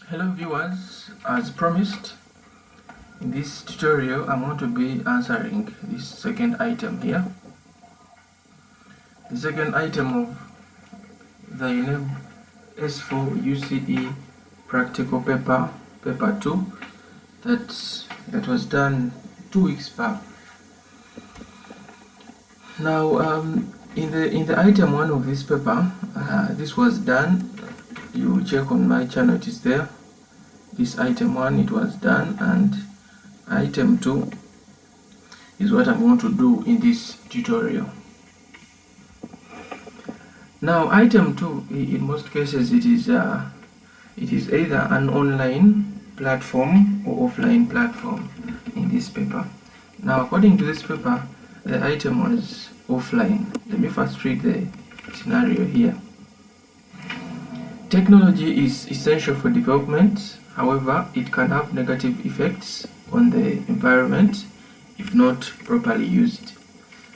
Hello viewers, as promised, in this tutorial I'm going to be answering this second item here. The second item of the UNEB S4 UCE practical paper 2 that was done 2 weeks back. Now in the item 1 of this paper, this was done. You check on my channel, it is there. This item 1, it was done, and item 2 is what I'm going to do in this tutorial. Now item 2, in most cases it is either an online platform or offline platform in this paper. Now according to this paper, the item was offline. Let me first read the scenario here. Technology is essential for development. However, it can have negative effects on the environment if not properly used.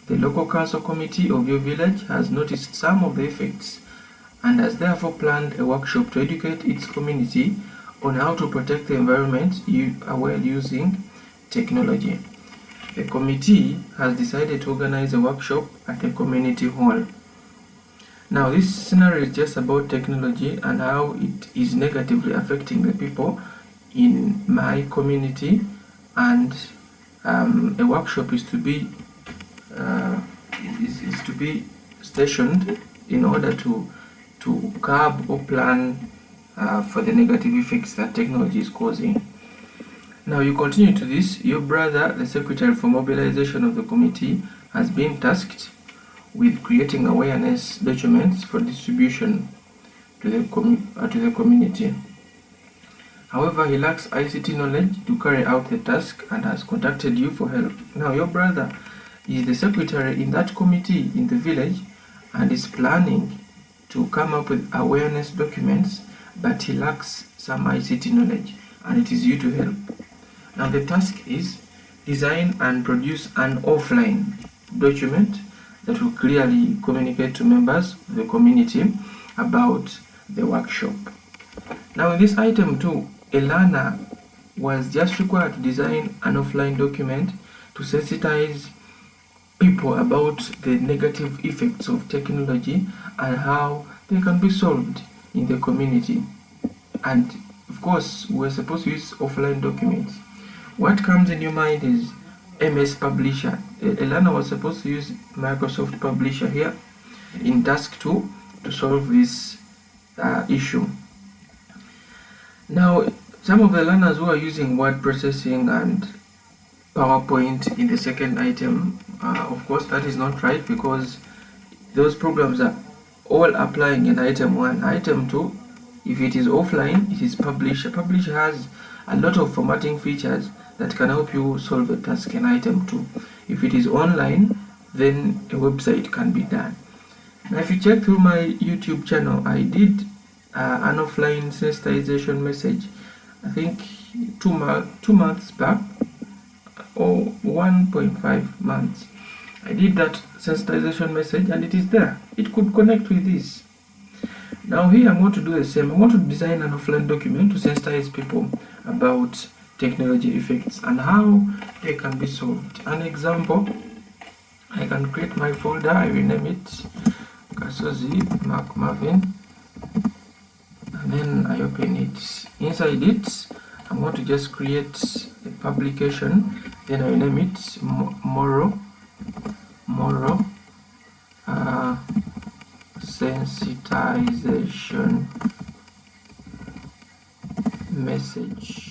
The local council committee of your village has noticed some of the effects and has therefore planned a workshop to educate its community on how to protect the environment while using technology. The committee has decided to organize a workshop at the community hall. Now this scenario is just about technology and how it is negatively affecting the people in my community, and a workshop is to be stationed in order to curb or plan for the negative effects that technology is causing. Now you continue to this. Your brother, the secretary for mobilization of the committee, has been tasked with creating awareness documents for distribution to the community. However, he lacks ICT knowledge to carry out the task and has contacted you for help. Now, your brother is the secretary in that committee in the village and is planning to come up with awareness documents, but he lacks some ICT knowledge and it is you to help. Now, the task is design and produce an offline document that will clearly communicate to members of the community about the workshop. Now in this item 2, a learner was just required to design an offline document to sensitize people about the negative effects of technology and how they can be solved in the community. And of course, we're supposed to use offline documents. What comes in your mind is MS Publisher. A learner was supposed to use Microsoft Publisher here in task 2 to solve this issue. Now, some of the learners who are using word processing and PowerPoint in the second item, of course that is not right, because those programs are all applying in item 1. Item 2, if it is offline, it is Publisher. Publisher has a lot of formatting features that can help you solve a task in item 2. If it is online, then a website can be done. Now if you check through my YouTube channel, I did an offline sensitization message, I think 2 months back, or 1.5 months. I did that sensitization message and it is there. It could connect with this. Now here I'm going to do the same. I want to design an offline document to sensitize people about technology effects and how they can be solved. An example, I can create my folder, I rename it Kasozi Mark Marvin, and then I open it. Inside it, I'm going to just create a publication, then I rename it Moro sensitization message.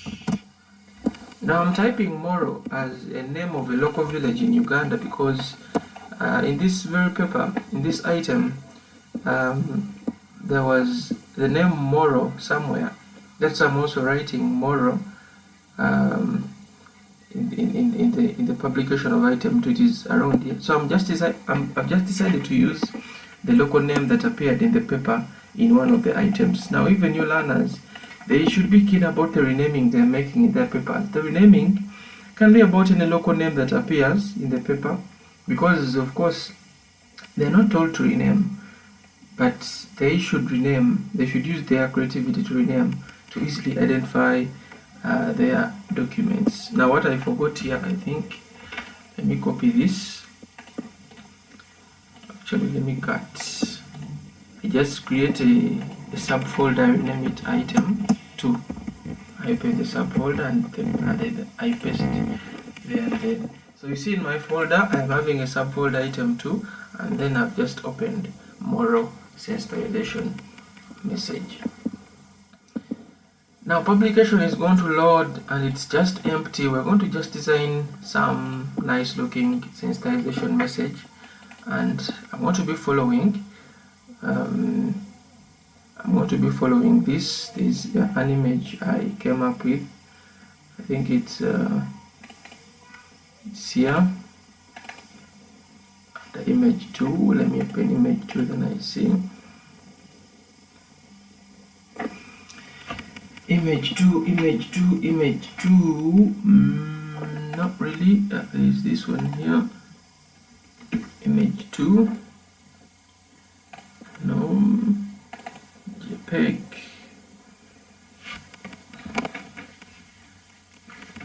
Now I'm typing Moro as a name of a local village in Uganda because in this very paper, in this item, there was the name Moro somewhere. That's why I'm also writing Moro in the publication of item 2. It is around here. So I've just decided to use the local name that appeared in the paper in one of the items. Now even your learners, they should be keen about the renaming they're making in their papers. The renaming can be about any local name that appears in the paper, because of course they're not told to rename, but they should rename. They should use their creativity to rename to easily identify their documents. Now what I forgot here, I think, let me copy this. Actually, let me cut. I just create a subfolder, name it item 2. I open the subfolder and then I paste it there and then. So you see in my folder I'm having a subfolder item 2, and then I've just opened Moro sensitization message. Now publication is going to load and it's just empty. We're going to just design some nice looking sensitization message, and I'm going to be following this. There's an image I came up with. I think it's here. The image 2. Let me open image 2, then I see. Image 2. Not really. There's this one here. Image 2. No. JPEG.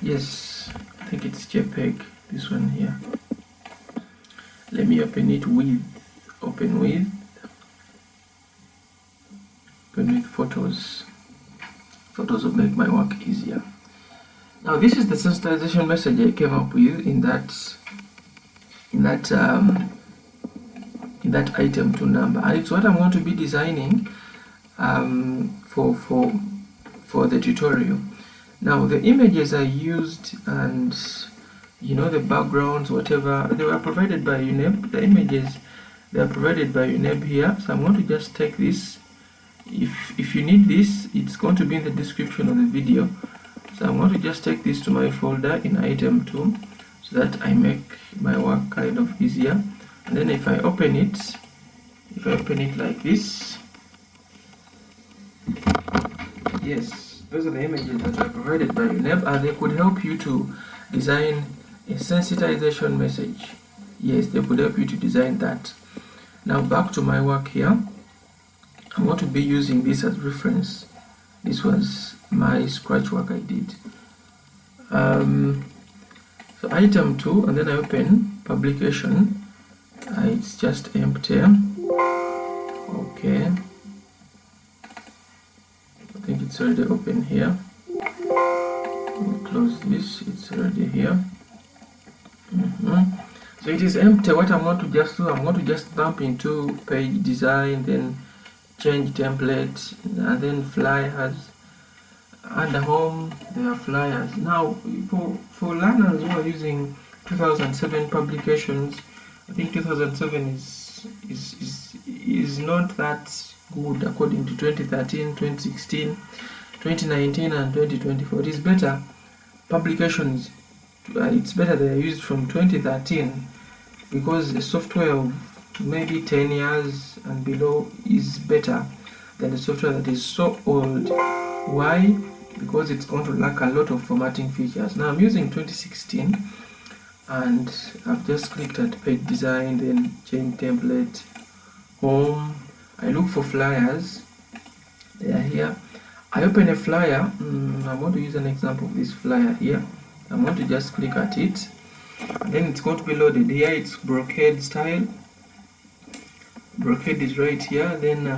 Yes, I think it's JPEG. This one here. Let me open it with. Open with photos. Photos will make my work easier. Now this is the sensitization message I came up with in that item 2 number, and it's what I'm going to be designing for the tutorial. Now the images I used, and the backgrounds, whatever, they were provided by UNEB. The images, they are provided by UNEB here. So I'm going to just take this. If you need this, it's going to be in the description of the video. So I'm going to just take this to my folder in item 2, so that I make my work kind of easier. And then if I open it like this, yes, those are the images that are provided by UNEB, and they could help you to design a sensitization message. Yes, they could help you to design that. Now back to my work here. I'm going to be using this as reference. This was my scratch work I did. So item 2, and then I open publication. It's just empty. Okay. I think it's already open here. Let me close this. It's already here. So it is empty. What I'm going to just do, I'm going to just dump into page design, then change template, and then flyers. Under home there are flyers. Now for learners who are using 2007 publications, I think 2007 is not that good according to 2013, 2016, 2019 and 2024. It is better publications, it's better they are used from 2013, because the software of maybe 10 years and below is better than the software that is so old. Why? Because it's going to lack a lot of formatting features. Now I'm using 2016, and I've just clicked at page design, then change template, home. I look for flyers. They are here. I open a flyer. I'm going to use an example of this flyer here. I'm going to just click at it, and then it's going to be loaded. Here it's brocade style. Brocade is right here. Then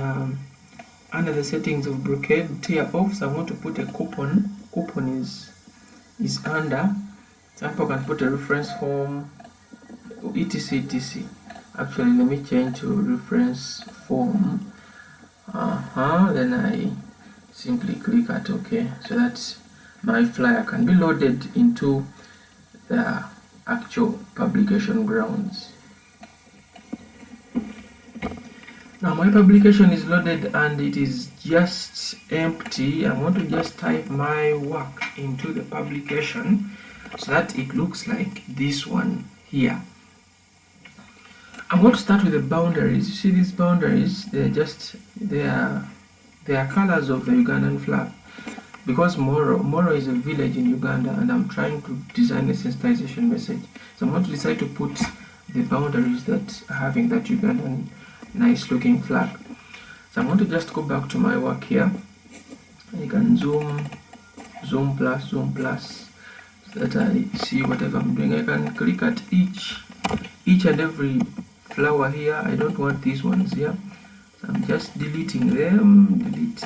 under the settings of brocade, tier off, so I want to put a coupon. Coupon is under. Some people can put a reference form, etc. Actually, let me change to reference form. Then I simply click at OK, so that my flyer can be loaded into the actual publication grounds. Now my publication is loaded and it is just empty. I want to just type my work into the publication so that it looks like this one here. I'm going to start with the boundaries. You see these boundaries, they are colors of the Ugandan flag, because Moro is a village in Uganda, and I'm trying to design a sensitization message. So I'm going to decide to put the boundaries that are having that Ugandan nice looking flag. So I'm going to just go back to my work here, I can zoom plus so that I see whatever I'm doing. I can click at each and every flower here. I don't want these ones here, so I'm just deleting them. Delete.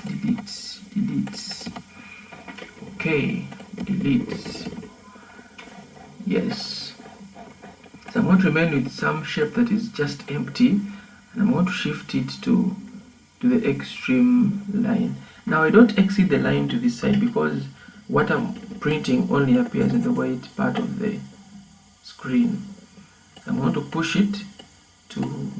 Okay, delete. Yes. So I'm going to remain with some shape that is just empty, and I'm going to shift it to the extreme line. Now I don't exit the line to this side because what I'm printing only appears in the white part of the screen. I'm going to push it to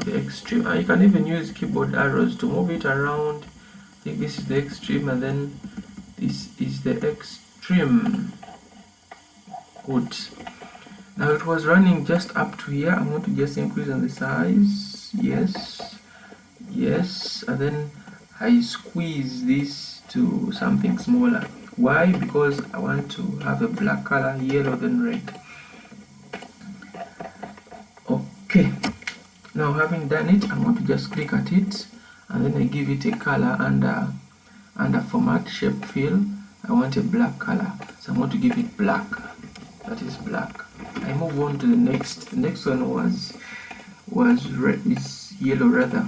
the extreme. You can even use keyboard arrows to move it around. I think this is the extreme and then this is the extreme. Good. Now it was running just up to here. I'm going to just increase on the size. Yes, and then I squeeze this to something smaller. Why? Because I want to have a black color, yellow then red. Okay, now having done it, I'm going to just click at it and then I give it a color under format shape fill. I want a black color, so I'm going to give it black. That is black. I move on to the next. The next one was red, is yellow rather.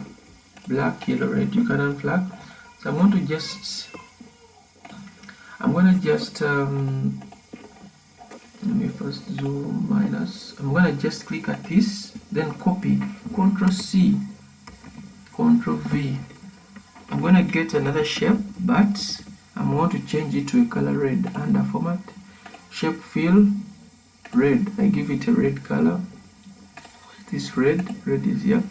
Black, yellow, red. You can unflag. So I'm going to just let me first zoom minus. I'm going to just click at this, then copy, Ctrl C, Ctrl V. I'm going to get another shape, but I'm going to change it to a color red. Under format, shape fill, red. I give it a red color. This red is here.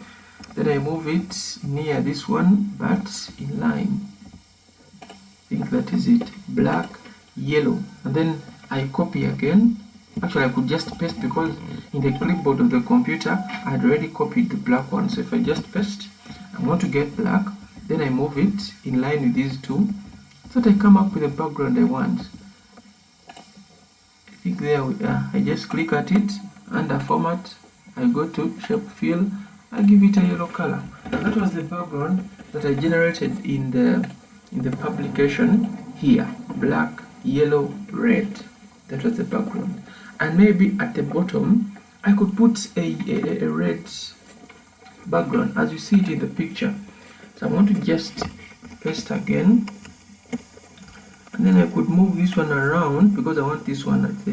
Then I move it near this one, but in line. I think that is it. Black, yellow, and then I copy again. Actually, I could just paste because in the clipboard of the computer I had already copied the black one. So if I just paste, I want to get black. Then I move it in line with these two, so that I come up with the background I want. I think there we are. I just click at it. Under format, I go to shape fill. I give it a yellow color. That was the background that I generated in the publication here. Black, yellow, red. That was the background. And maybe at the bottom I could put a red background as you see it in the picture. So I want to just paste again, and then I could move this one around because I want this one at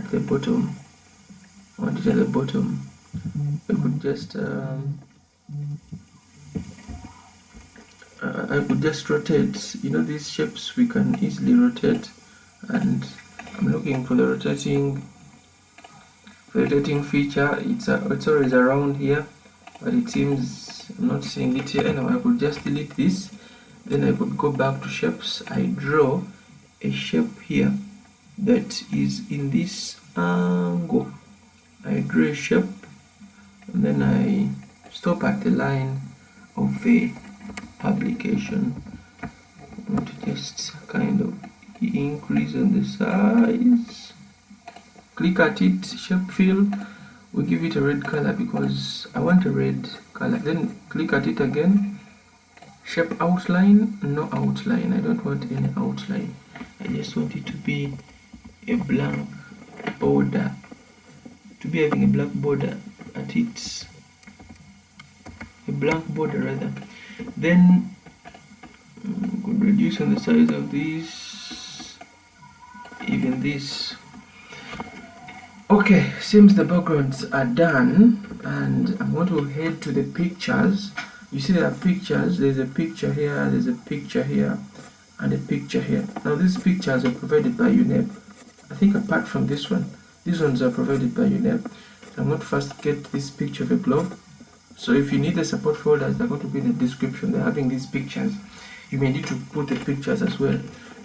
the bottom. I want it at the bottom. I could just rotate. You know, these shapes we can easily rotate, and I'm looking for the rotating feature. It's always around here, but it seems I'm not seeing it here. Anyway, I could just delete this. Then I could go back to shapes. I draw a shape here that is in this angle. I draw a shape, and then I stop at the line of the publication. I want to just kind of increase on the size. Click at it, shape fill. We give it a red color because I want a red color. Then click at it again. Shape outline, no outline. I don't want any outline. I just want it to be a blank border. To be having a black border at it. A blank border rather. Then could reduce on the size of this, even this. Okay, seems the backgrounds are done, and I'm going to head to the pictures. You see there are pictures. There's a picture here, there's a picture here, and a picture here. Now these pictures are provided by UNEB. I think apart from this one, these ones are provided by UNEB. So I'm going to first get this picture of a glove. So if you need the support folders, they're going to be in the description. They're having these pictures. You may need to put the pictures as well.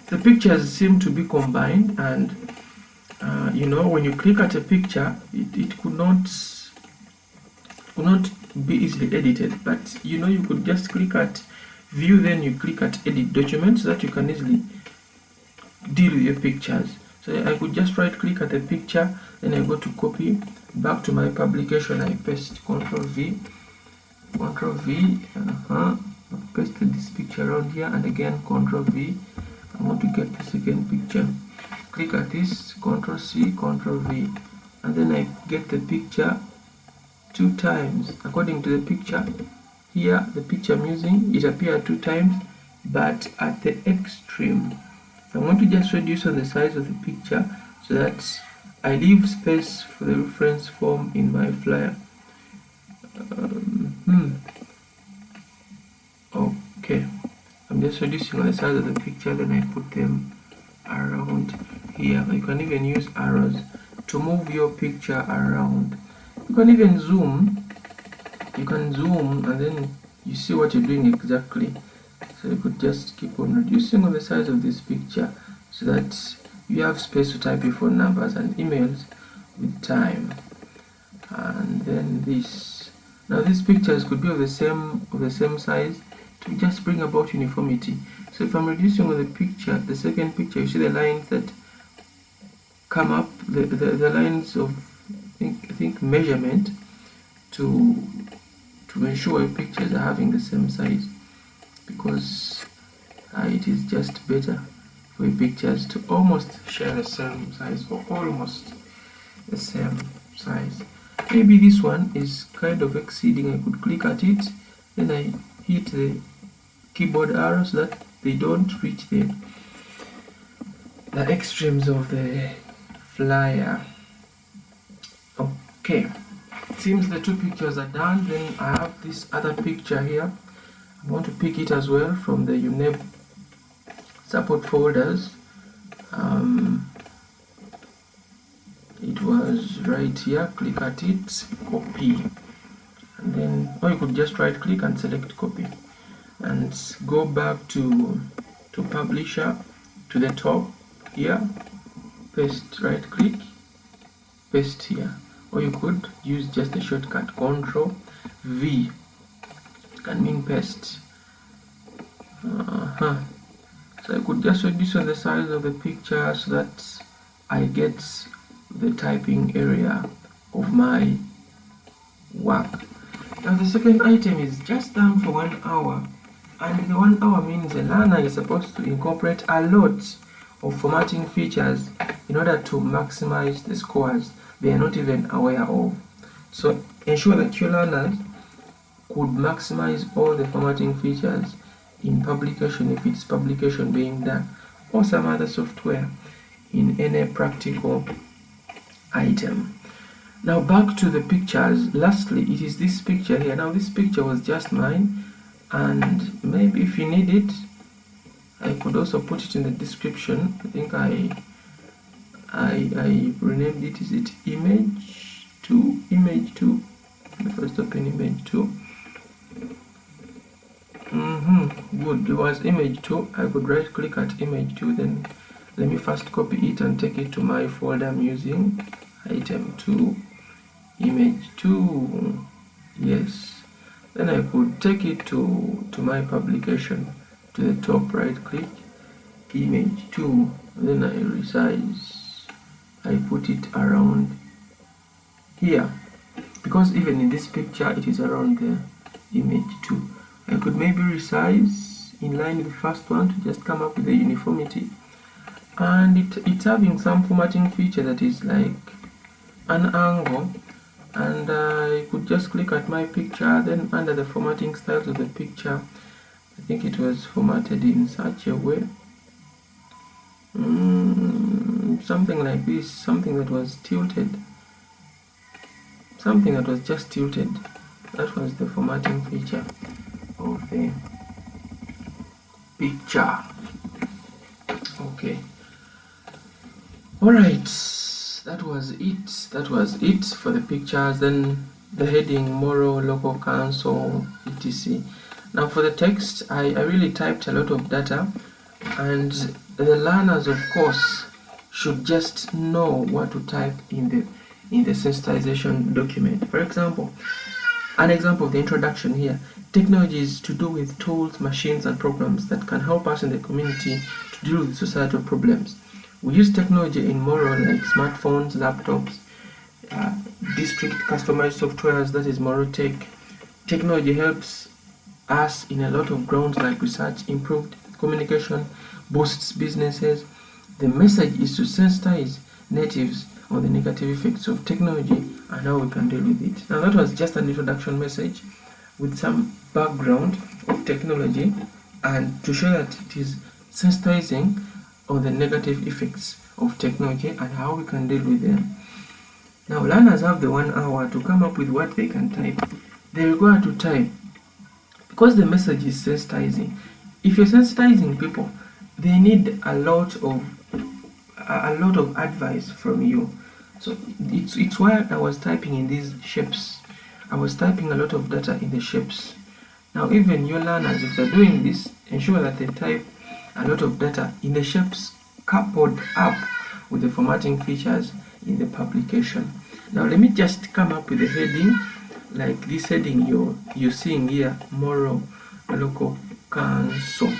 The pictures seem to be combined, and you know, when you click at a picture, it could not be easily edited, but you know, you could just click at view, then you click at edit document, so that you can easily deal with your pictures. So I could just right click at the picture, then I go to copy, back to my publication, I paste Ctrl V, I've pasted this picture around here, and again Ctrl V. I want to get the second picture. Click at this, Ctrl C, Ctrl V, and then I get the picture 2 times. According to the picture here, the picture I'm using, it appeared 2 times, but at the extreme. I want to just reduce on the size of the picture so that I leave space for the reference form in my flyer. Okay, I'm just reducing on the size of the picture, then I put them around here. You can even use arrows to move your picture around. You can even zoom. You can zoom and then you see what you're doing exactly. So you could just keep on reducing on the size of this picture so that you have space to type your phone numbers and emails with time. And then this. Now these pictures could be of the same size to just bring about uniformity. So if I'm reducing on the picture, the second picture, you see the lines that come up, the lines of I think measurement to ensure your pictures are having the same size, because it is just better for your pictures to almost share the same size or almost the same size. Maybe this one is kind of exceeding. I could click at it, then I hit the keyboard arrow so that they don't reach the extremes of the flyer. Okay, it seems the 2 pictures are done. Then I have this other picture here. I want to pick it as well from the UNEB support folders. It was right here. Click at it, copy, and then, or you could just right click and select copy and go back to publisher, to the top here, paste, right click, paste here, or you could use just the shortcut Ctrl V. It can mean paste. So I could just reduce on the size of the picture so that I get the typing area of my work. Now the second item is just done for 1 hour, and the 1 hour means the learner is supposed to incorporate a lot of formatting features in order to maximize the scores they are not even aware of. So ensure that your learners could maximize all the formatting features in publication, if it's publication being done, or some other software in any practical item. Now back to the pictures. Lastly, it is this picture here. Now this picture was just mine, and maybe if you need it, I could also put it in the description. I think I renamed it. Is it image 2? Image 2. The first open image 2. Good. It was image 2. I could right click at image 2. Then let me first copy it and take it to my folder I'm using. Item 2, image 2. Yes. Then I could take it to my publication, to the top, right click, image 2, then I resize. I put it around here, because even in this picture it is around the image 2. I could maybe resize in line with the first one to just come up with the uniformity, and it's having some formatting feature that is like an angle, and I could just click at my picture. Then under the formatting styles of the picture, I think it was formatted in such a way, something like this, something that was tilted, something that was just tilted. That was the formatting feature of the picture. Okay, all right, that was it for the pictures. Then the heading, moral, local council, etc. Now for the text, I really typed a lot of data, and the learners, of course, should just know what to type in the sensitization document. For example, an example of the introduction here: technology is to do with tools, machines, and programs that can help us in the community to deal with societal problems. We use technology in moral, like smartphones, laptops, district customized softwares, that is moral tech. Technology helps us in a lot of grounds like research, improved communication, boosts businesses. The message is to sensitize natives on the negative effects of technology and how we can deal with it. Now that was just an introduction message with some background of technology and to show that it is sensitizing on the negative effects of technology and how we can deal with them. Now learners have the 1 hour to come up with what they can type. They require to type because the message is sensitizing. If you're sensitizing people, they need a lot of advice from you. So it's why I was typing in these shapes. I was typing a lot of data in the shapes. Now even your learners, if they're doing this, ensure that they type a lot of data in the shapes coupled up with the formatting features in the publication. Now let me just come up with a heading like this heading you're seeing here, Moro Local Council.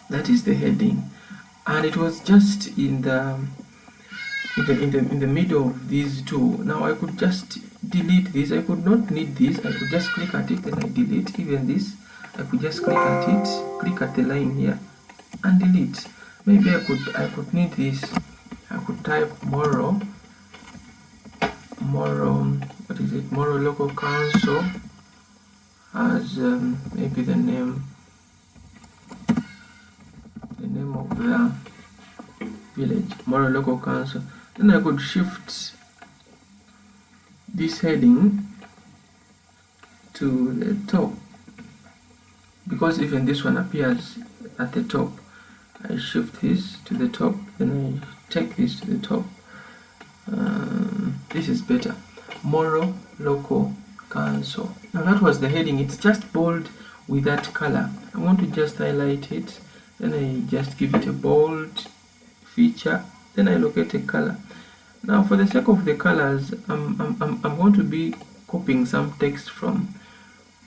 That is the heading, and it was just in the middle of these two. Now I could just delete this. I could not need this. I could just click at it and I delete. Even this, I could just click at it, click at the line here and delete. Maybe I could need this. I could type Moro, what is it, Moro Local Council as maybe the name of the village, Moro Local Council. Then I could shift this heading to the top because even this one appears at the top. I shift this to the top, then I take this to the top. This is better. Moro Local Council. Now that was the heading. It's just bold with that color. I want to just highlight it, then I just give it a bold feature, then I locate a color. Now for the sake of the colors, I'm going to be copying some text from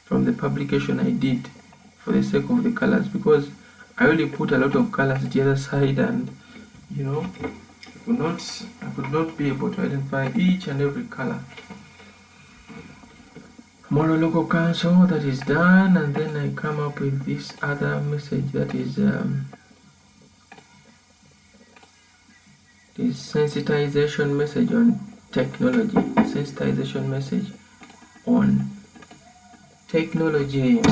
the publication I did for the sake of the colors, because I really put a lot of colors to the other side, and you know, I could not be able to identify each and every color. Moro Local Council, that is done, and then I come up with this other message that is this sensitization message on technology. Sensitization message on technology.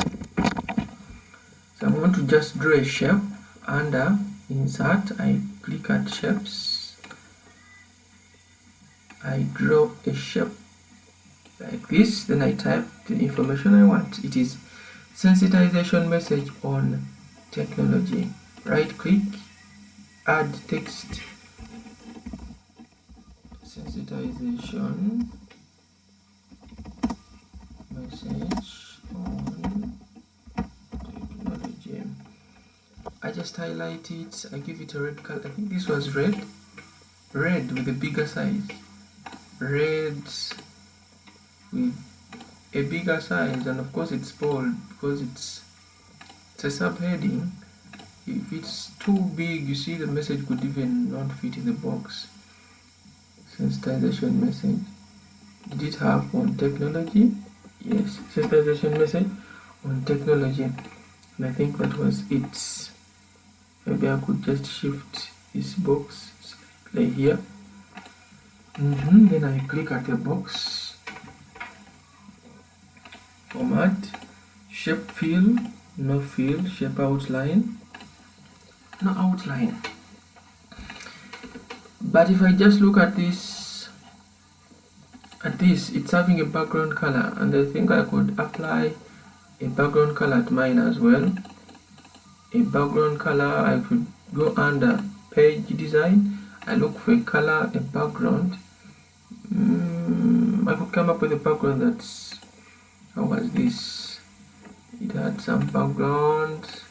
So I'm going to just draw a shape under insert. I click at shapes. I draw a shape like this, then I type the information I want. It is sensitization message on technology. Right click, add text, sensitization message on technology. I just highlight it, I give it a red color. I think this was red with a bigger size, red with a bigger size, and of course it's bold because it's a subheading. If it's too big, you see the message could even not fit in the box. Sensitization message. Did it have on technology? Yes, sensitization message on technology, and I think that was it. Maybe I could just shift this box slightly here. Then I click at the box, format, shape fill, no fill, shape outline, no outline. But if I just look at this, it's having a background color, and I think I could apply a background color to mine as well. A background color, I could go under page design, I look for a color, a background. I could come up with a background that's, how was this? It had some background,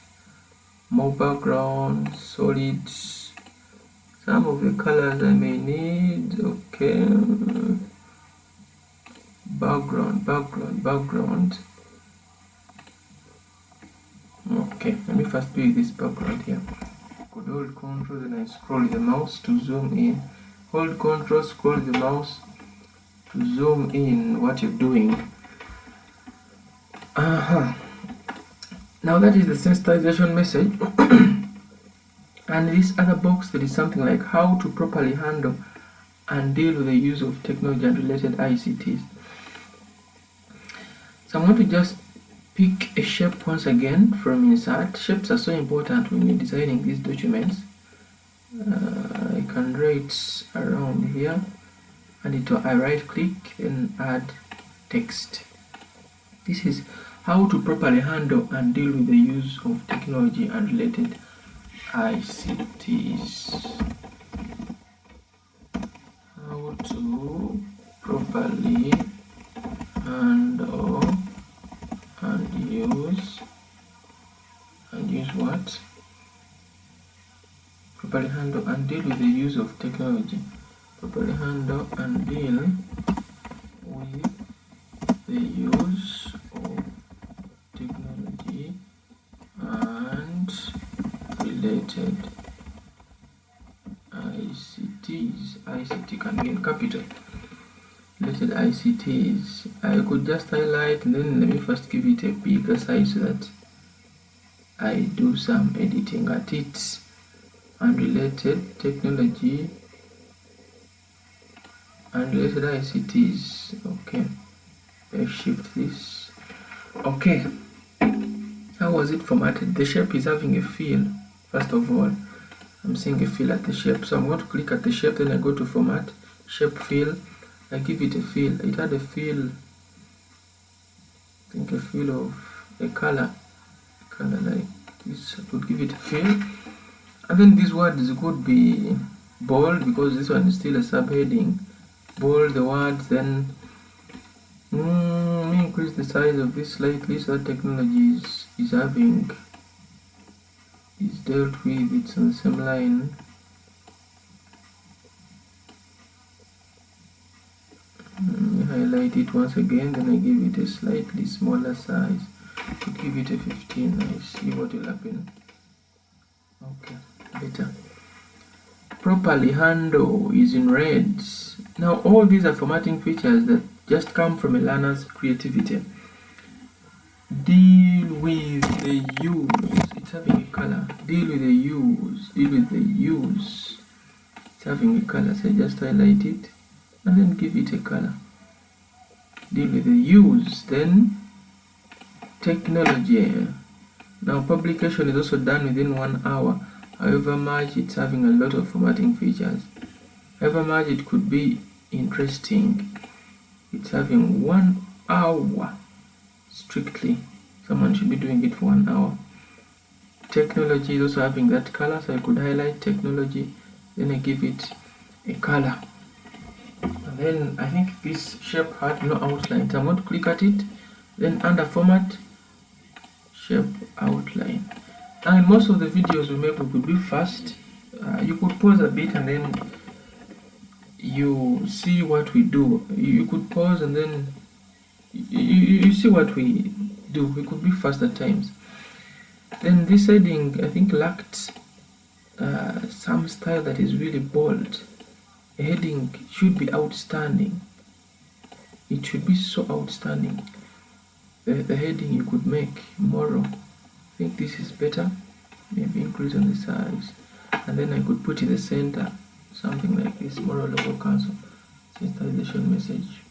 more background, solid, some of the colors I may need. Okay, background. Okay, let me first do this background here. Could hold Control, then I scroll the mouse to zoom in. Hold Control, scroll the mouse to zoom in what you're doing. Now that is the sensitization message. And this other box, there is something like how to properly handle and deal with the use of technology and related ICTs. So I'm going to just pick a shape once again from insert. Shapes are so important when you're designing these documents. I can draw it around here, and I right click and add text. This is how to properly handle and deal with the use of technology and related ICTs. How to properly handle and use what? Properly handle and deal with the use of technology. Properly handle and deal with the use of technology and related ICTs. ICT can be in capital. Related ICTs. I could just highlight, and then let me first give it a bigger size so that I do some editing at it. And related technology and related ICTs. Okay, let's shift this. Okay, how was it formatted? The shape is having a fill. First of all, I'm seeing a fill at the shape, so I'm going to click at the shape, then I go to format, shape fill. I give it a fill. It had a fill, I think a fill of a color like this. I could give it a fill. And then these words could be bold because this one is still a subheading. Bold the words, then let me increase the size of this slightly so that technology is dealt with, it's on the same line. Highlight it once again, then I give it a slightly smaller size. Could give it a 15. I see what will happen. Okay, better. Properly handle is in red. Now all these are formatting features that just come from a learner's creativity. Deal with the use. It's having a color. Deal with the use. Deal with the use. It's having a color. So I just highlight it and then give it a color. Deal with the use. Then technology. Now publication is also done within 1 hour. However much it's having a lot of formatting features. However much it could be interesting. It's having 1 hour strictly. Someone should be doing it for 1 hour. Technology is also having that color, so I could highlight technology, then I give it a color. And then I think this shape had no outline, so I'm going to click at it, then under format, shape outline. Now in most of the videos we make, we could be fast. You could pause a bit and then you see what we do. You could pause and then you see what we do. We could be fast at times. Then this heading I think lacked some style that is really bold. A heading should be outstanding. It should be so outstanding. The heading you could make moral. I think this is better. Maybe increase on the size, and then I could put in the center something like this: moral local council sensitization message.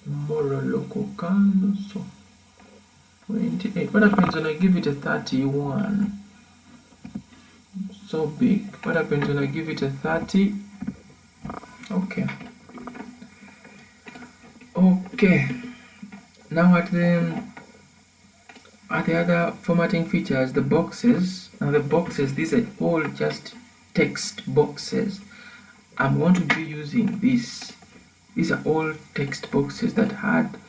Moral local council 28. What happens when I give it a 31? So big. What happens when I give it a 30? Okay. Now at the other formatting features, the boxes. Now the boxes, these are all just text boxes. I'm going to be using this. These are all text boxes that had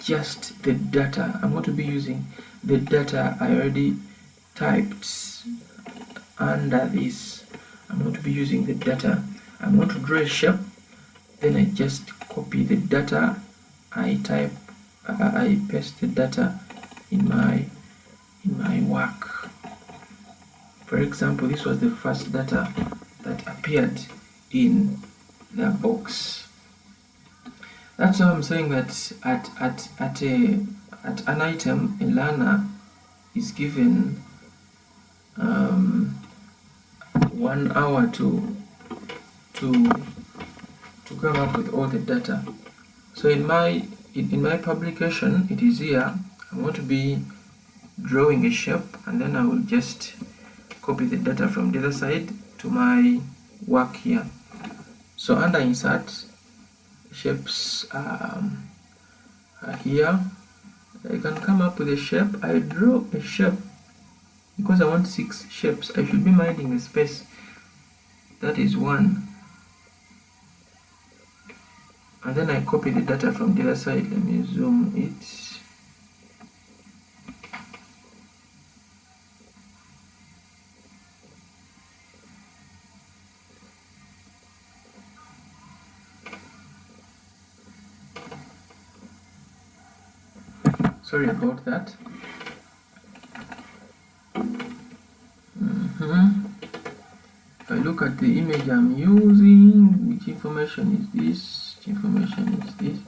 just the data. I'm going to be using the data I already typed under this. I'm going to be using the data. I'm going to draw a shape, then I just copy the data. I paste the data in my work. For example, this was the first data that appeared in the box. That's why I'm saying that at at an item, a learner is given 1 hour to come up with all the data. So in my publication, it is here. I want to be drawing a shape, and then I will just copy the data from the other side to my work here. So under insert, shapes are here. I can come up with a shape. I draw a shape because I want 6 shapes. I should be minding the space. That is 1. And then I copy the data from the other side. Let me zoom it. Sorry about that. If I look at the image I'm using, which information is this? Which information is this?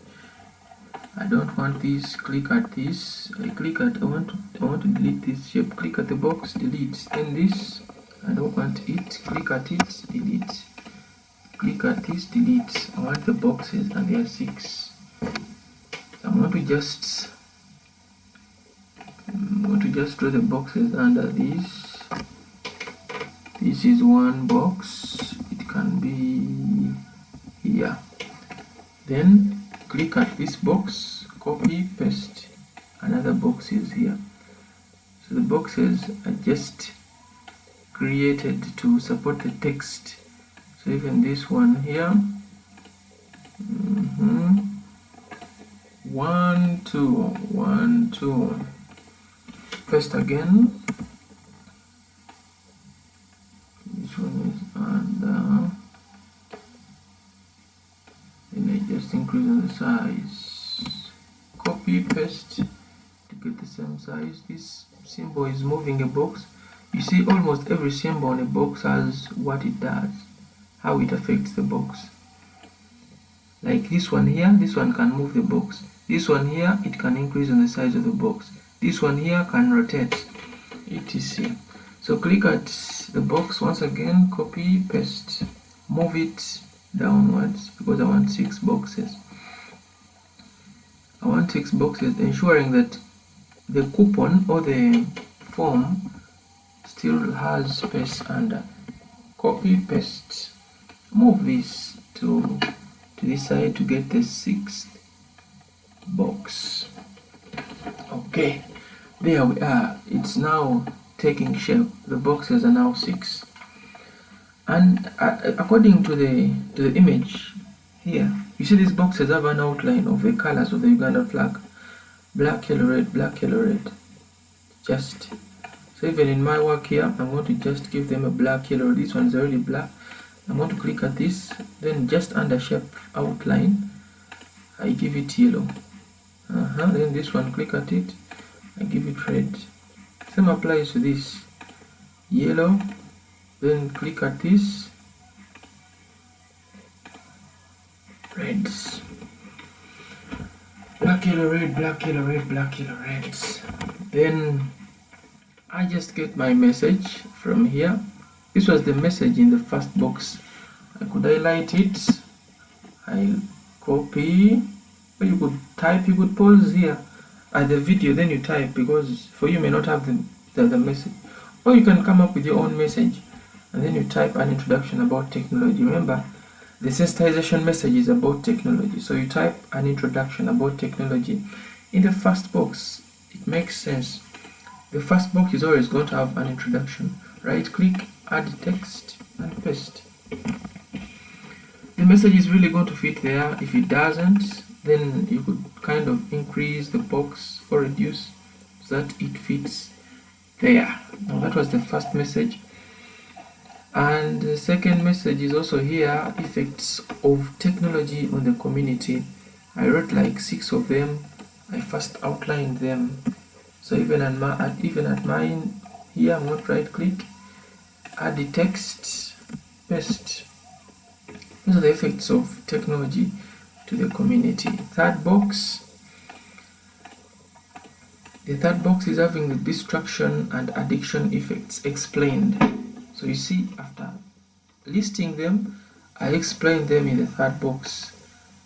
I don't want this. Click at this. I want to delete this shape. Click at the box, delete. Then this, I don't want it. Click at it, delete. Click at this, delete. I want the boxes, and there are 6. So I'm going to just draw the boxes under this. This is 1 box. It can be here. Then click at this box, copy, paste. Another box is here. So the boxes are just created to support the text. So even this one here, 1 2 1 2. Paste again. This one is under. Then I just increase on the size. Copy, paste to get the same size. This symbol is moving a box. You see, almost every symbol on a box has what it does, how it affects the box. Like this one here, this one can move the box. This one here, it can increase on the size of the box. This one here can rotate, etc. So click at the box once again, copy, paste, move it downwards because I want 6 boxes. I want 6 boxes, ensuring that the coupon or the form still has space under. Copy, paste, move this to this side to get the 6th box. Okay, there we are. It's now taking shape. The boxes are now 6, and according to the image here, you see these boxes have an outline of the colors of the Uganda flag: black, yellow, red, black, yellow, red. Just so even in my work here, I'm going to just give them a black, yellow. This one is already black. I'm going to click at this, then just under shape outline, I give it yellow. Then this one, click at it, I give it red. Same applies to this, yellow. Then click at this, reds. Black, yellow, red, black, yellow, red, black, yellow, red. Then I just get my message from here. This was the message in the first box. I could highlight it, I copy, or you could type, you could pause here at the video, then you type, because for you may not have the message. Or you can come up with your own message and then you type an introduction about technology. Remember, the sensitization message is about technology, so you type an introduction about technology in the first box. It makes sense. The first box is always going to have an introduction. Right click, add text, and paste. The message is really going to fit there. If it doesn't, then you could kind of increase the box or reduce so that it fits there. Now that was the first message. And the second message is also here: effects of technology on the community. I wrote like 6 of them. I first outlined them. So even at mine here, I'm going to right click, add the text, paste. These are the effects of technology to the community. Third box, The third box is having the distraction and addiction effects explained. So you see, after listing them, I explain them in the third box.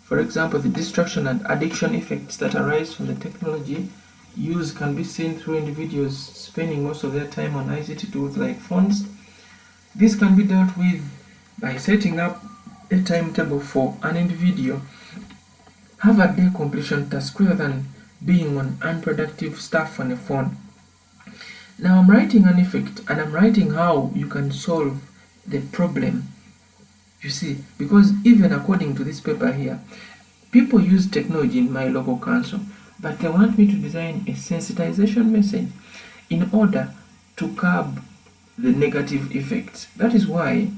For example, the distraction and addiction effects that arise from the technology used can be seen through individuals spending most of their time on ICT tools like phones. This can be dealt with by setting up a timetable for an individual. Have a day completion task rather than being on unproductive stuff on a phone. Now I'm writing an effect and I'm writing how you can solve the problem. You see, because even according to this paper here, people use technology in my local council, but they want me to design a sensitization message in order to curb the negative effects. That is why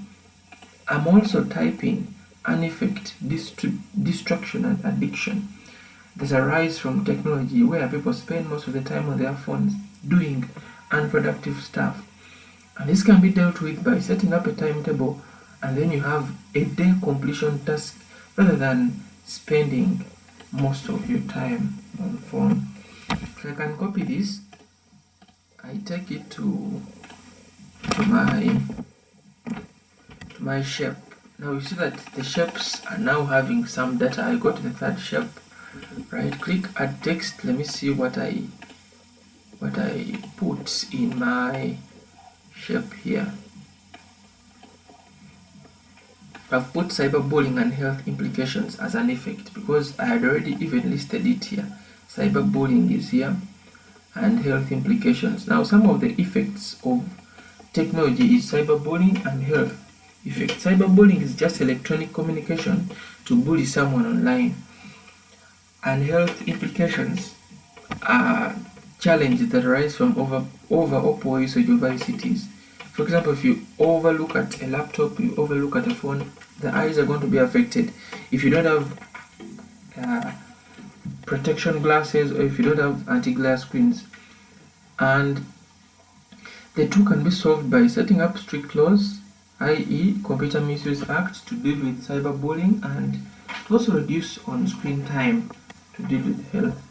I'm also typing an effect, distraction and addiction that arise from technology, where people spend most of the time on their phones doing unproductive stuff. And this can be dealt with by setting up a timetable, and then you have a day completion task rather than spending most of your time on the phone. So I can copy this, I take it to my shape. Now you see that the shapes are now having some data. I go to the third shape, right click, add text. Let me see what I put in my shape here. I've put cyberbullying and health implications as an effect because I had already even listed it here. Cyberbullying is here and health implications. Now some of the effects of technology is cyberbullying and health effects. Cyberbullying is just electronic communication to bully someone online, and health implications are challenges that arise from over or poor usage of ICTs. For example, if you overlook at a laptop, you overlook at a phone, the eyes are going to be affected. If you don't have protection glasses, or if you don't have anti-glare screens. And the two can be solved by setting up strict laws, i.e. Computer Misuse Act, to deal with cyberbullying, and to also reduce on-screen time to deal with health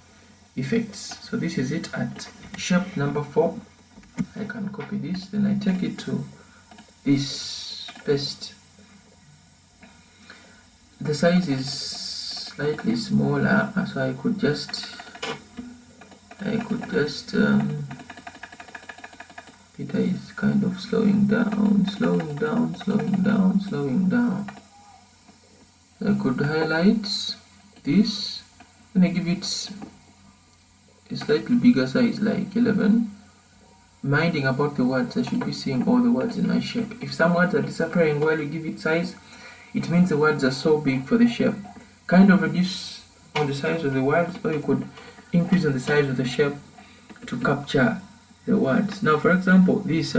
effects. So this is it at shape number 4. I can copy this, then I take it to this paste. The size is slightly smaller, so I could just Peter is kind of slowing down. I could highlight this and I give it a slightly bigger size, like 11. Minding about the words, I should be seeing all the words in my shape. If some words are disappearing while you give it size, it means the words are so big for the shape. Kind of reduce on the size of the words, or you could increase on the size of the shape to capture the words. Now for example, this,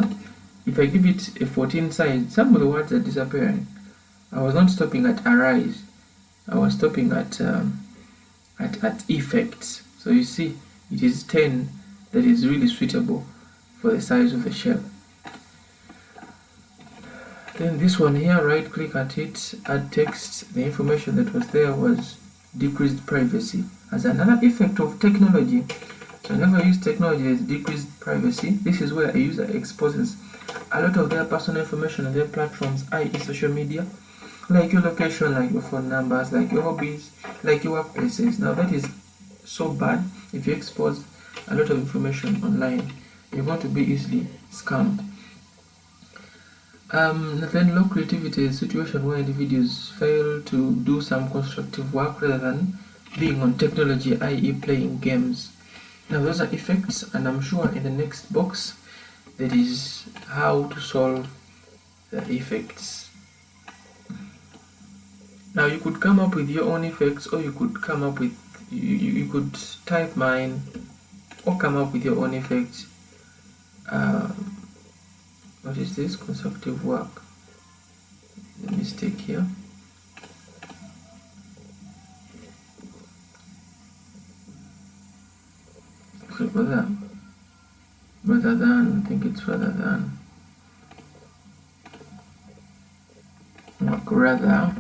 if I give it a 14 size, some of the words are disappearing. I was not stopping at arise, I was stopping at effects. So you see, it is 10 that is really suitable for the size of the shape. Then this one here, right click at it, add text. The information that was there was decreased privacy as another effect of technology. So whenever I use technology, there's decreased privacy. This is where a user exposes a lot of their personal information on their platforms, i.e. social media, like your location, like your phone numbers, like your hobbies, like your workplaces. Now that is so bad. If you expose a lot of information online, you're going to be easily scammed. Then low creativity is a situation where individuals fail to do some constructive work rather than being on technology, i.e. playing games. Now those are effects, and I'm sure in the next box there is how to solve the effects. Now you could come up with your own effects, or you could come up with, you could type mine or come up with your own effects. What is this? Constructive work. The mistake here. So rather than, I think it's rather than. Work rather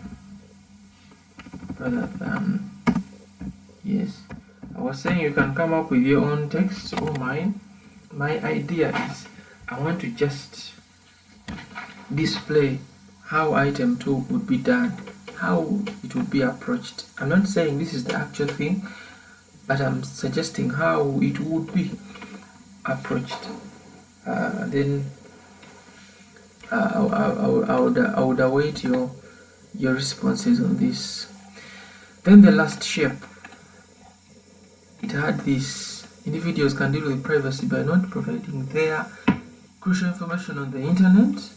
than. Yes. I was saying you can come up with your own text or mine. My idea is I want to just display how item 2 would be done, how it would be approached. I'm not saying this is the actual thing, but I'm suggesting how it would be approached. Then I would await your responses on this. Then the last shape, it had this: individuals can deal with privacy by not providing their crucial information on the internet,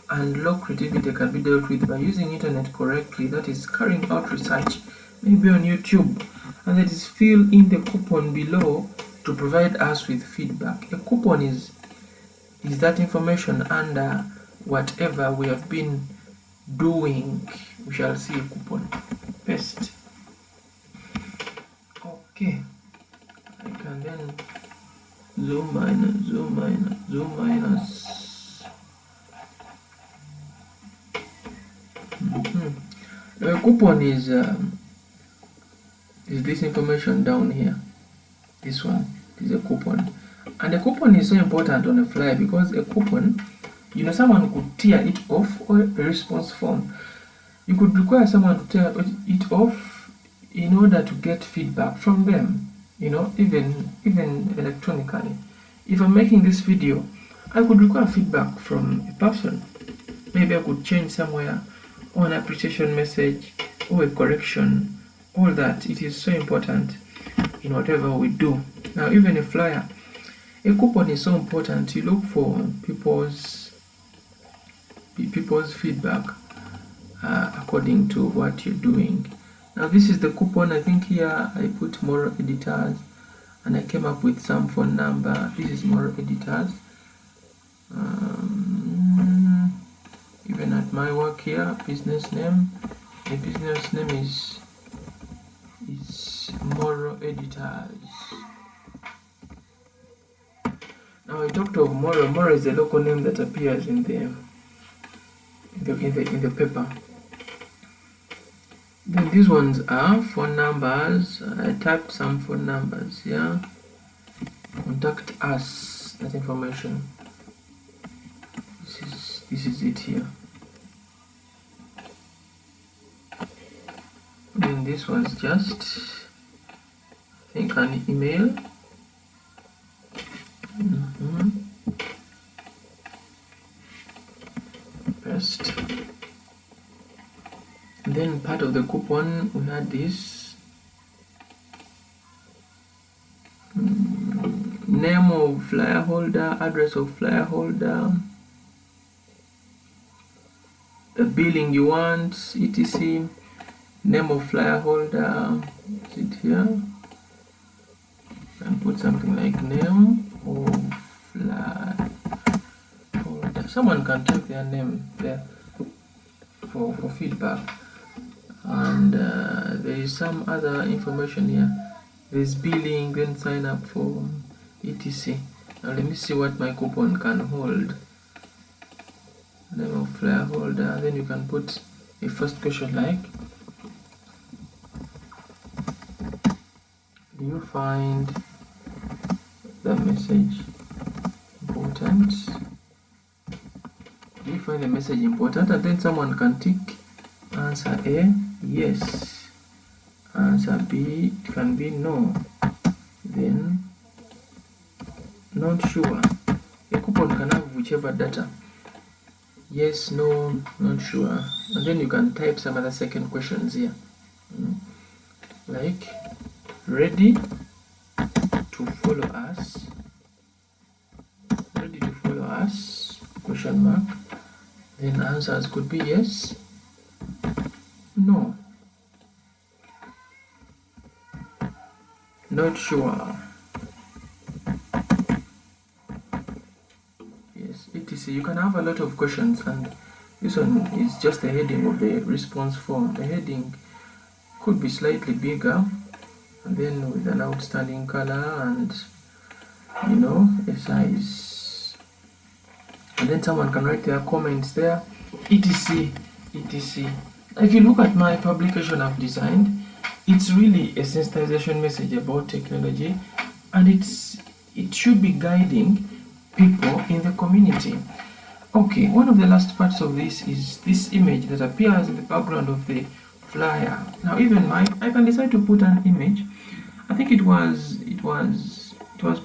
and low creativity can be dealt with by using internet correctly, that is carrying out research, maybe on YouTube, and that is fill in the coupon below to provide us with feedback. A coupon is that information under whatever we have been doing. We shall see a coupon. Paste. Okay, I can then zoom minus. The coupon is this information down here. This one is a coupon, and a coupon is so important on a flyer because a coupon, someone could tear it off, or a response form. You could require someone to tear it off in order to get feedback from them, even electronically. If I'm making this video, I could require feedback from a person. Maybe I could change somewhere, or an appreciation message, or a correction. All that, it is so important in whatever we do. Now, even a flyer, a coupon is so important. You look for people's feedback according to what you're doing. Now, this is the coupon. I think here I put more editors, and I came up with some phone number. This is more editors. Even at my work here, business name. The business name is Moro Editors. Now I talked of Moro. Moro is the local name that appears in the paper. Then these ones are phone numbers. I typed some phone numbers here. Contact us. That information. This is it here. Then this was just, I think, an email. Paste. And then part of the coupon, we had this name of flyer holder, address of flyer holder, the billing you want, etc. Name of flyer holder, is it here? And put something like name of flyer holder. Someone can type their name there for feedback. And there is some other information here. There's billing, then sign up for etc. Now let me see what my coupon can hold. Name of flyer holder. Then you can put a first question like, do you find the message important? Do you find the message important? And then someone can tick answer A, yes. Answer B, it can be no. Then not sure. A coupon can have whichever data. Yes, no, not sure. And then you can type some other second questions here. Like, ready to follow us? Ready to follow us? Question mark. Then answers could be yes, no, not sure, yes, etc. You can have a lot of questions, and this one is just the heading of the response form. The heading could be slightly bigger, and then with an outstanding color and a size, and then someone can write their comments there, etc. etc. If you look at my publication I've designed, It's really a sensitization message about technology, and it should be guiding people in the community. Okay, one of the last parts of this is this image that appears in the background of the flyer. Now, even I can decide to put an image. I think it was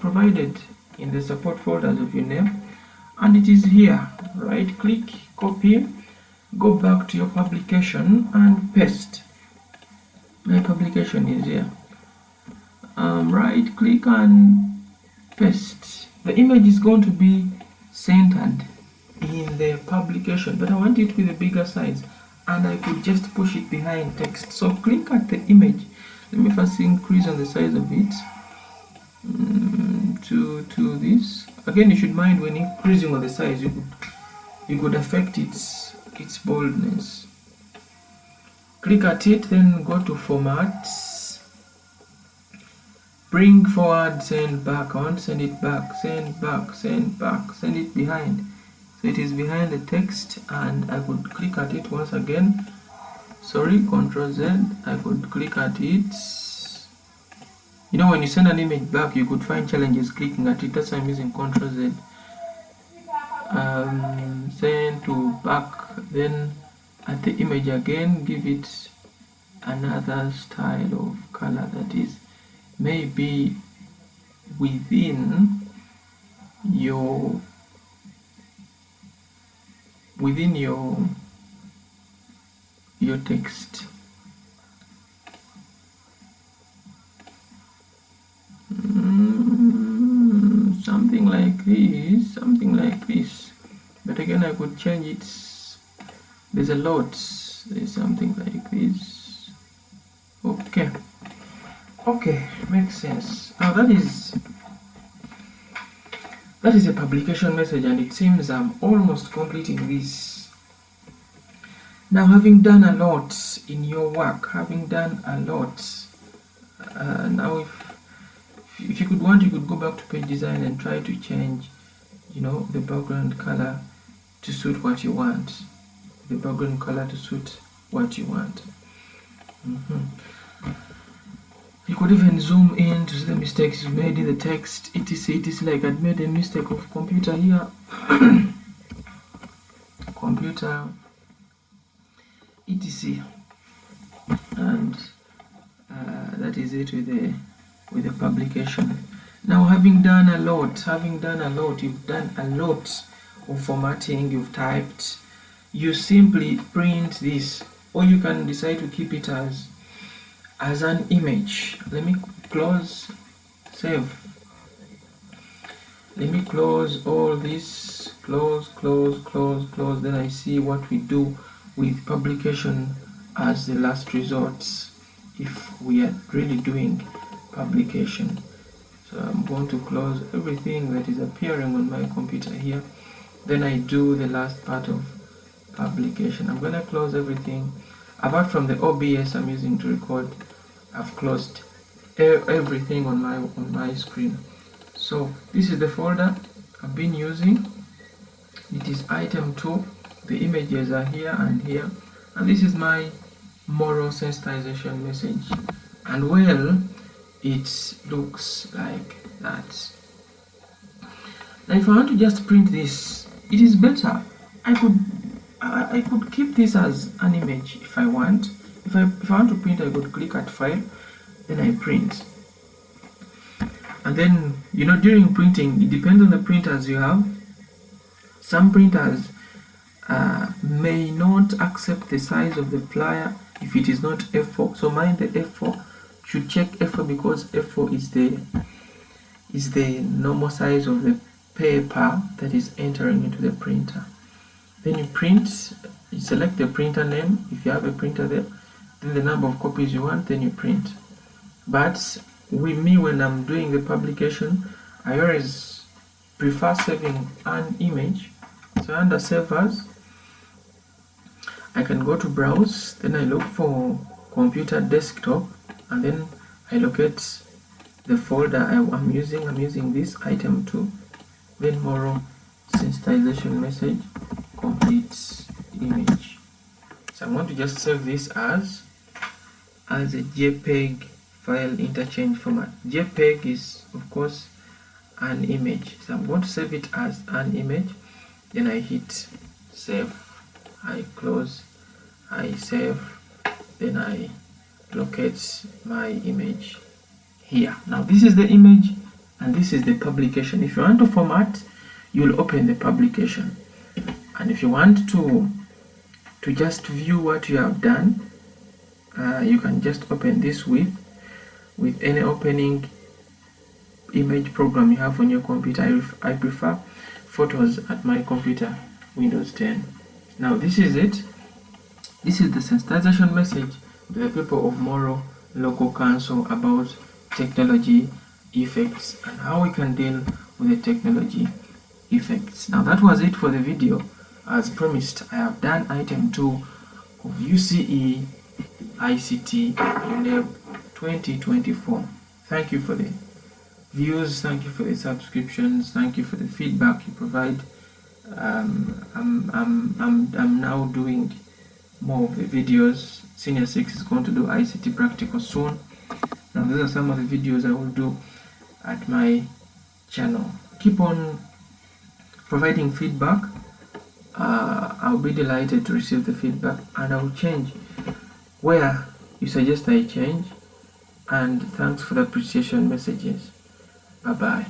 provided in the support folders of UNEB, and it is here. Right click, copy, go back to your publication and paste. My publication is here. Right click and paste. The image is going to be centered in the publication, but I want it with a bigger size, and I could just push it behind text. So click at the image. Let me first increase on the size of it to this. Again, you should mind when increasing on the size, you could affect its boldness. Click at it, then go to format, bring forward, send back. I want to send it back, send back, send back, send it behind. So it is behind the text, and I could click at it once again. Sorry, Ctrl Z. I could click at it. You know, when you send an image back, you could find challenges clicking at it. That's why I'm using Ctrl Z. Send to back, then at the image again, give it another style of color that is maybe within your text. Something like this, but again I could change it. There's a lot. There's something like this. Okay, makes sense. Now that is a publication message, and it seems I'm almost completing this. Now, having done a lot in your work, now if you could you could go back to page design and try to change, the background color to suit what you want. You could even zoom in to see the mistakes you made in the text, etc. Like I'd made a mistake of computer here. Computer, etc. And that is it with the publication. Now, having done a lot, you've done a lot of formatting, you've typed, you simply print this, or you can decide to keep it as an image. Let me close, save. Let me close all this, close, then I see what we do with publication as the last resort if we are really doing publication. So I'm going to close everything that is appearing on my computer here. Then I do the last part of publication. I'm going to close everything apart from the OBS I'm using to record. I've closed everything on my screen. So this is the folder I've been using. It is item 2. The images are here and here, and this is my moral sensitization message. And well, it looks like that. Now if I want to just print this, it is better. I could keep this as an image if I want. If I want to print, I could click at file, then I print. And then, during printing, it depends on the printers you have. Some printers may not accept the size of the flyer if it is not F4. So mind the F4. Should check F4 because F4 is the normal size of the paper that is entering into the printer. Then you print. You select the printer name if you have a printer there. Then the number of copies you want. Then you print. But with me, when I'm doing the publication, I always prefer saving an image. So under Save As, I can go to Browse, then I look for Computer Desktop, and then I locate the folder I'm using. I'm using this item 2, then moral sensitization message, complete image. So I'm going to just save this as, as a JPEG file interchange format. JPEG is of course an image, so I'm going to save it as an image. Then I hit save, I close, I save, then I locate my image here. Now this is the image and this is the publication. If you want to format, you'll open the publication, and if you want to just view what you have done, you can just open this with any opening image program you have on your computer. I prefer Photos at my computer, Windows 10. Now this is it. This is the sensitization message to the people of Moro Local Council about technology effects and how we can deal with the technology effects. Now that was it for the video. As promised, I have done item 2 of UCE ICT UNEB 2024. Thank you for the views, thank you for the subscriptions, thank you for the feedback you provide. I'm now doing more of the videos. Senior 6 is going to do ICT practical soon. Now these are some of the videos I will do at my channel. Keep on providing feedback. I'll be delighted to receive the feedback, and I will change where you suggest I change. And thanks for the appreciation messages. Bye bye.